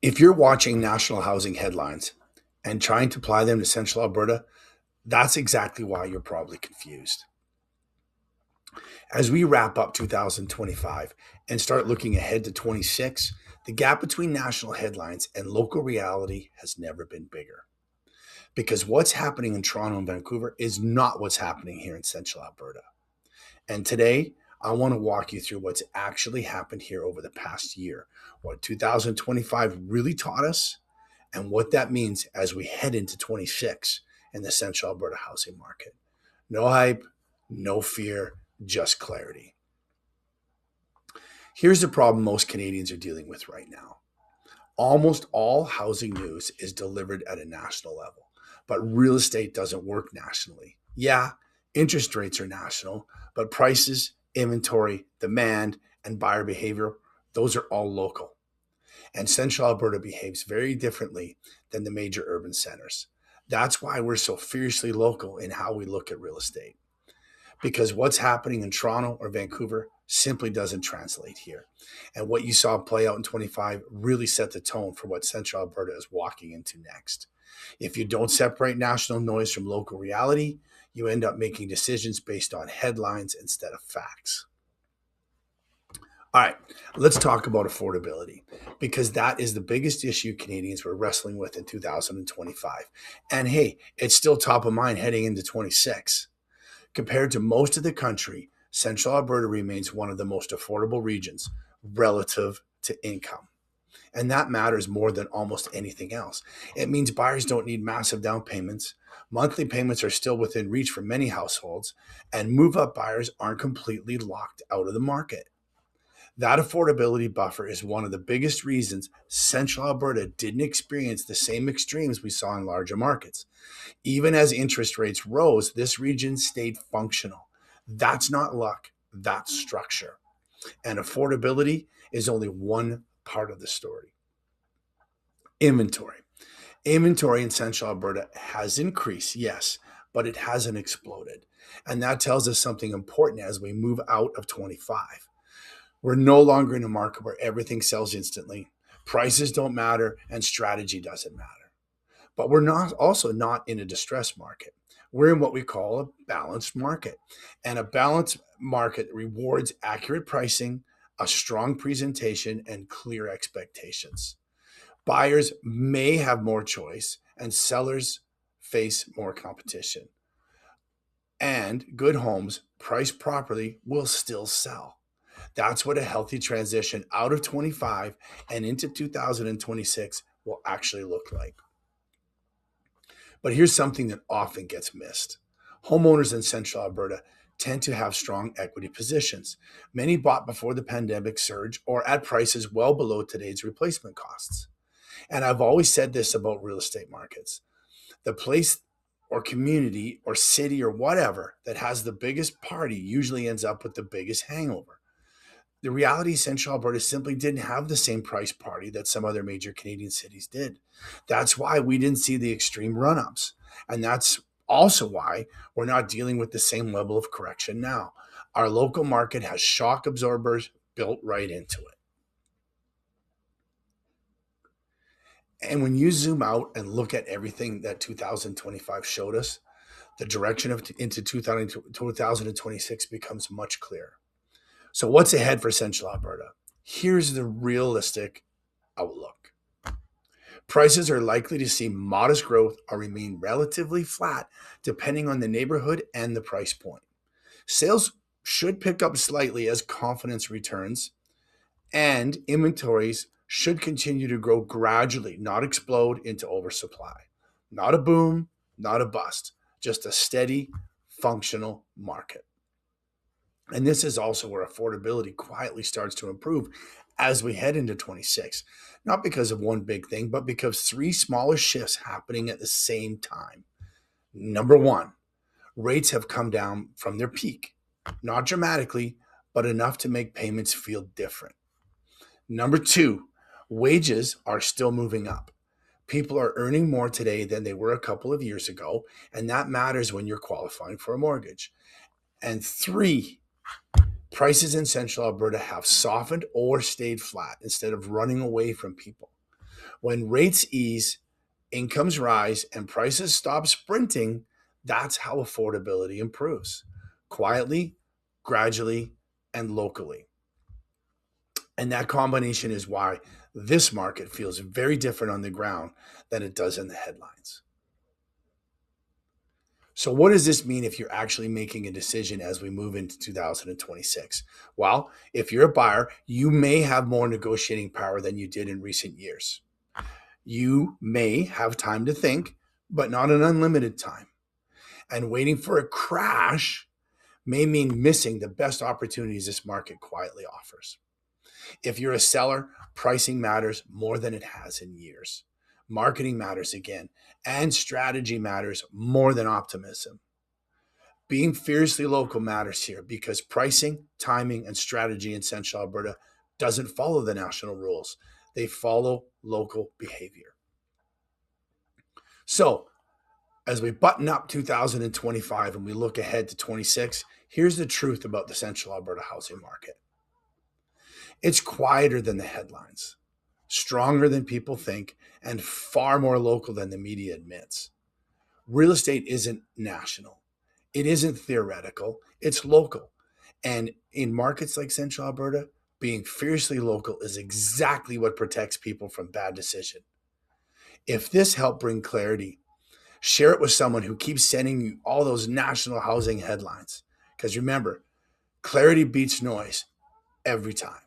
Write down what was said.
If you're watching national housing headlines and trying to apply them to Central Alberta, that's exactly why you're probably confused. As we wrap up 2025 and start looking ahead to 26, the gap between national headlines and local reality has never been bigger. Because what's happening in Toronto and Vancouver is not what's happening here in Central Alberta. And today, I want to walk you through what's actually happened here over the past year, what 2025 really taught us, and what that means as we head into 26 in the Central Alberta housing market. No hype, no fear, just clarity. Here's the problem most Canadians are dealing with right now. Almost all housing news is delivered at a national level, but real estate doesn't work nationally. Yeah, interest rates are national, but prices, inventory, demand, and buyer behavior, those are all local. And Central Alberta behaves very differently than the major urban centers. That's why we're so fiercely local in how we look at real estate. Because what's happening in Toronto or Vancouver simply doesn't translate here. And what you saw play out in 25 really set the tone for what Central Alberta is walking into next. If you don't separate national noise from local reality, you end up making decisions based on headlines instead of facts. All right, let's talk about affordability because that is the biggest issue Canadians were wrestling with in 2025. And hey, it's still top of mind heading into 26. Compared to most of the country, Central Alberta remains one of the most affordable regions relative to income. And that matters more than almost anything else. It means buyers don't need massive down payments. Monthly payments are still within reach for many households, and move up buyers aren't completely locked out of the market. That affordability buffer is one of the biggest reasons Central Alberta didn't experience the same extremes we saw in larger markets. Even as interest rates rose, this region stayed functional. That's not luck, that's structure. And affordability is only one part of the story. Inventory. Inventory in Central Alberta has increased, yes, but it hasn't exploded. And that tells us something important as we move out of 25. We're no longer in a market where everything sells instantly, prices don't matter, and strategy doesn't matter. But we're not also not in a distressed market. We're in what we call a balanced market. And a balanced market rewards accurate pricing, a strong presentation, and clear expectations. Buyers may have more choice, and sellers face more competition. And good homes, priced properly, will still sell. That's what a healthy transition out of 25 and into 2026 will actually look like. But here's something that often gets missed. Homeowners in Central Alberta tend to have strong equity positions. Many bought before the pandemic surge or at prices well below today's replacement costs. And I've always said this about real estate markets. The place or community or city or whatever that has the biggest party usually ends up with the biggest hangover. The reality is Central Alberta simply didn't have the same price party that some other major Canadian cities did. That's why we didn't see the extreme run-ups. And that's also why we're not dealing with the same level of correction now. Our local market has shock absorbers built right into it. And when you zoom out and look at everything that 2025 showed us, the direction of into 2026 becomes much clearer. So what's ahead for Central Alberta? Here's the realistic outlook. Prices are likely to see modest growth or remain relatively flat depending on the neighborhood and the price point. Sales should pick up slightly as confidence returns, and inventories should continue to grow gradually, not explode into oversupply. Not a boom, not a bust, just a steady, functional market. And this is also where affordability quietly starts to improve as we head into 26. Not because of one big thing, but because three smaller shifts happening at the same time. Number one, rates have come down from their peak, not dramatically, but enough to make payments feel different. Number two, wages are still moving up. People are earning more today than they were a couple of years ago, and that matters when you're qualifying for a mortgage. And three, prices in Central Alberta have softened or stayed flat instead of running away from people. When rates ease, incomes rise, and prices stop sprinting, that's how affordability improves quietly, gradually, and locally. And that combination is why this market feels very different on the ground than it does in the headlines. So, what does this mean if you're actually making a decision as we move into 2026? Well, if you're a buyer, you may have more negotiating power than you did in recent years. You may have time to think, but not an unlimited time. And waiting for a crash may mean missing the best opportunities this market quietly offers. If you're a seller, pricing matters more than it has in years. Marketing matters again, and strategy matters more than optimism. Being fiercely local matters here because pricing, timing, and strategy in Central Alberta doesn't follow the national rules. They follow local behavior. So, as we button up 2025 and we look ahead to 26, here's the truth about the Central Alberta housing market. It's quieter than the headlines, stronger than people think, and far more local than the media admits. Real estate isn't national. It isn't theoretical. It's local. And in markets like Central Alberta, being fiercely local is exactly what protects people from bad decision. If this helped bring clarity, share it with someone who keeps sending you all those national housing headlines. Because remember, clarity beats noise every time.